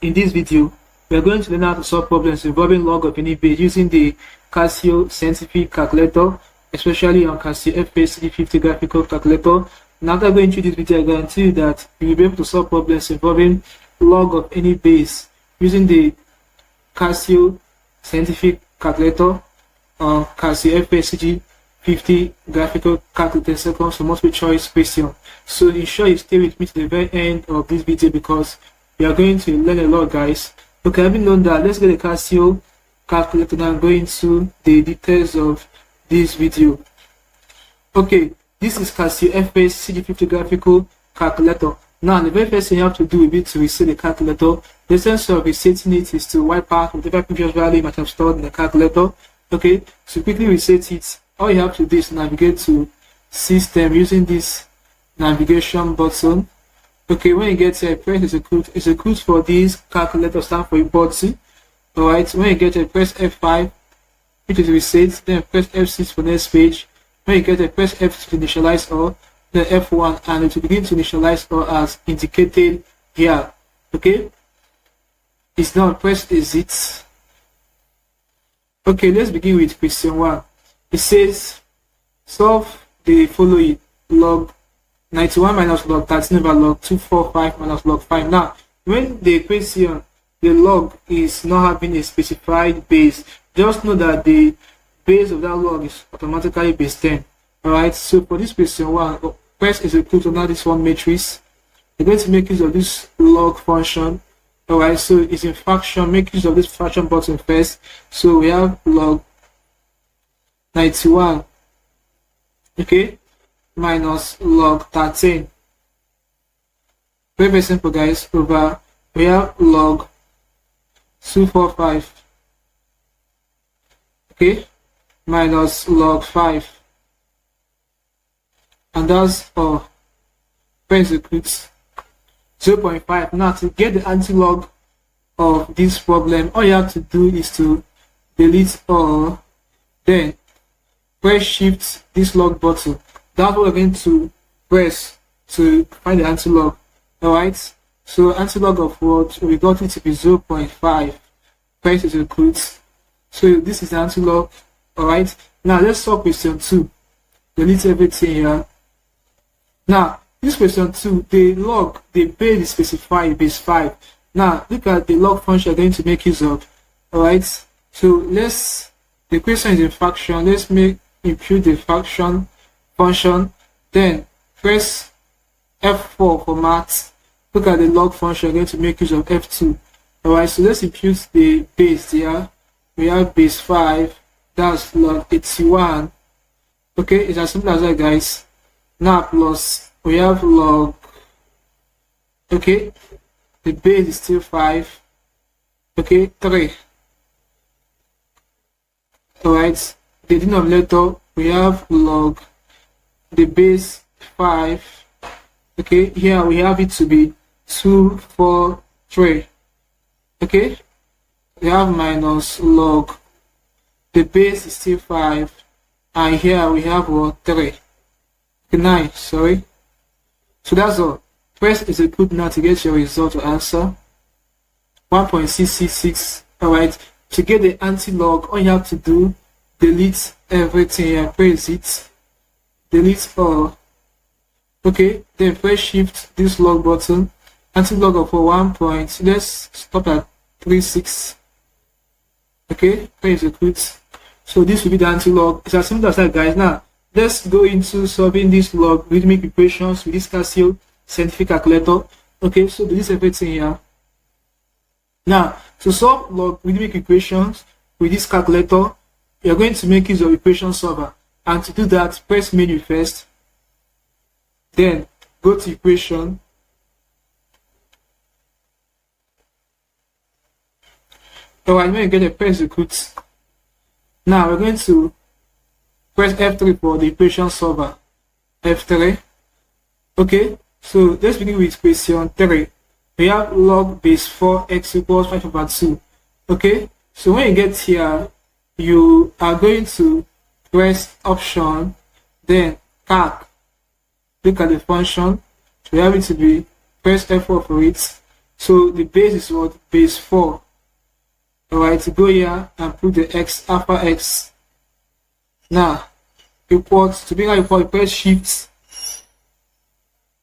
in this video, we are going to learn how to solve problems involving log of any base using the Casio scientific calculator, especially on Casio fx-CG50 graphical calculator. And after going through this video, I guarantee you that you will be able to solve problems involving log of any base using the Casio scientific calculator on Casio fx-CG50 graphical calculator second for multiple choice question. So ensure you stay with me to the very end of this video because we are going to learn a lot, guys. Okay, having known that, let's get the Casio calculator now and go into the details of this video. Okay, this is Casio fx-CG50 graphical calculator. Now, the very first thing you have to do will be to reset the calculator. The essence of resetting it is to wipe out whatever previous value you might have stored in the calculator. Okay, to quickly reset it, all you have to do is navigate to System using this navigation button. Okay, when you get here, press execute for this calculator stand for important. Alright, when you get here, press F5, which is reset, then press F6 for next page. When you get here, press F2 to initialize all, then F1, and it will begin to initialize all as indicated here. Okay, it's done. Press exit. Okay, let's begin with question 1. It says solve the following: log 91 minus log 13 over log 245 minus log 5. Now, when the equation, the log is not having a specified base, just know that the base of that log is automatically base 10. Alright, so for this question 1, press execute on this one matrix. We're going to make use of this log function. Alright, so it's in fraction. Make use of this fraction button first. So we have log 91, okay, minus log 13. Very simple, guys. Over we have log 245, okay, minus log 5, and that's all. Press execute. 0.5. Now, to get the anti-log of this problem, all you have to do is to delete all, then press shift this log button. That's what we're going to press to find the anti-log. Alright, so anti-log of what we got it to be 0.5. Press execute. So this is the anti-log. Alright, now let's solve question 2. Delete everything here. Now, this question 2, the log, the base is specified, base 5. Now, look at the log function we're going to make use of. Alright, so the question is in fraction. Let's impute the fraction function. Then press F4 for math. Look at the log function, we're going to make use of F2. Alright, so let's impute the base here. We have base 5, that's log 81. Okay, it's as simple as that, guys. Now, plus we have log, okay, the base is still 5, okay, 3. Alright, the denominator, we have log, the base 5, okay, here we have it to be 2, 4, 3, okay, we have minus log, the base is still 5, and here we have what, 3, 9, sorry. So that's all. Press execute now to get your result or answer. 1.666. Alright. To get the anti-log, all you have to do, delete everything here. Press it. Delete all. Okay. Then press shift this log button. Anti-log of 1 point. Let's stop at 36. Okay. Press execute. So this will be the anti-log. It's as simple as that, guys. Now, let's go into solving these logarithmic equations with this Casio scientific calculator. Okay, so delete everything here. Now, to solve logarithmic equations with this calculator, you're going to make use of equation solver. And to do that, press menu first. Then go to equation. Alright, when you get a press execute. Now we're going to press F3 for the equation solver. F3. Okay, so let's begin with question 3. We have log base 4x equals 5 over 2. Okay, so when you get here, you are going to press option, then calc. Look at the function. We have it to be press F4 for it. So the base is what? Base 4. Alright, go here and put the x, alpha x. Now, equals, to bring out equal, press shift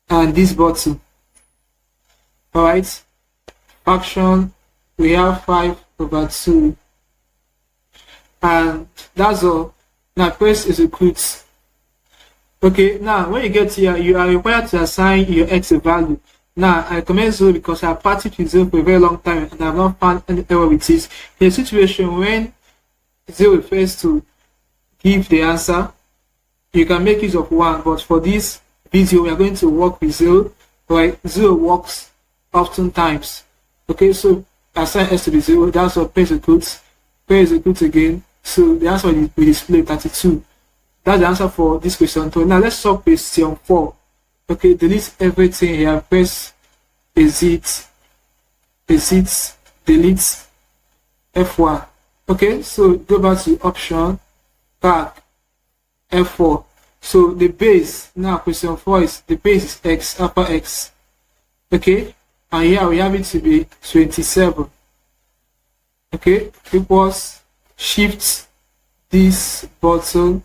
and this button. Alright, fraction, we have 5/2. And that's all. Now press execute. Okay, now when you get here, you are required to assign your x a value. Now I recommend 0 because I have practiced with 0 for a very long time and I have not found any error with this. In a situation when 0 refers to give the answer, you can make use of 1, but for this video we are going to work with 0. Right, 0 works often times. Okay, so assign x to be 0. That's what press execute again. So the answer will display 32. That's the answer for this question 2. Now let's solve question 4. Okay, delete everything here. Press exit, delete F1. Okay, so go back to option, back F4. So the base, now question 4 is the base is x, alpha x. Okay, and here we have it to be 27. Okay, equals shift this button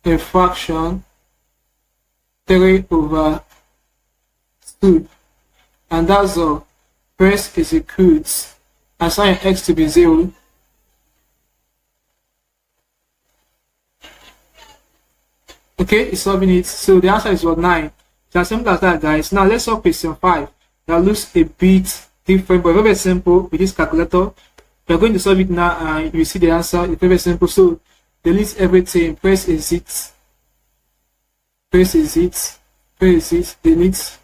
in fraction 3/2, and that's all. Press execute, assign x to be 0. Okay, it's solving it. So the answer is what? 9. It's as simple as that, guys. Now let's solve question 5. That looks a bit different, but very simple with this calculator. We're going to solve it now and you see the answer. It's very simple. So delete everything, press exit, delete.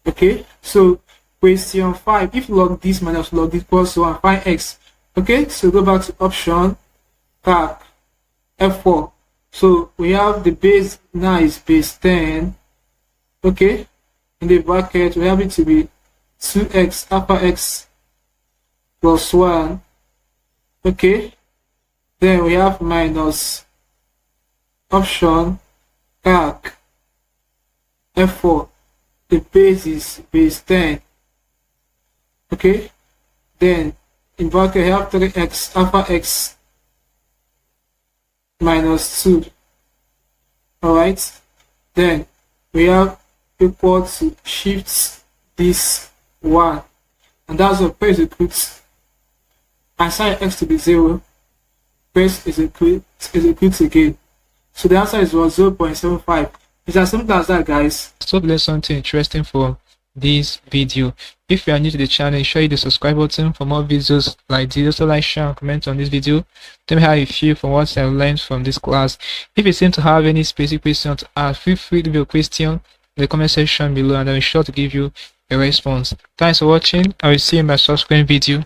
Okay, so question 5, if log this minus log this equals 1, find x. Okay, so go back to option, back F4. So we have the base now is base 10. Okay, in the bracket we have it to be 2x alpha x plus 1. Okay, then we have minus option, back F4. The base is base 10. Okay, then in bracket we have 3x alpha x minus 2. Alright, then we have equal to shift this 1, and that's what press execute, assign x to be 0, press execute again. So the answer is 0.75. It's as simple as that, guys. So learn something interesting from this video. If you are new to the channel, ensure you hit the subscribe button for more videos like this. Also like, share and comment on this video. Tell me how you feel from what I've learned from this class. If you seem to have any specific questions to ask, feel free to leave your question in the comment section below and I'll be sure to give you a response. Thanks for watching. I will see you in my subsequent video.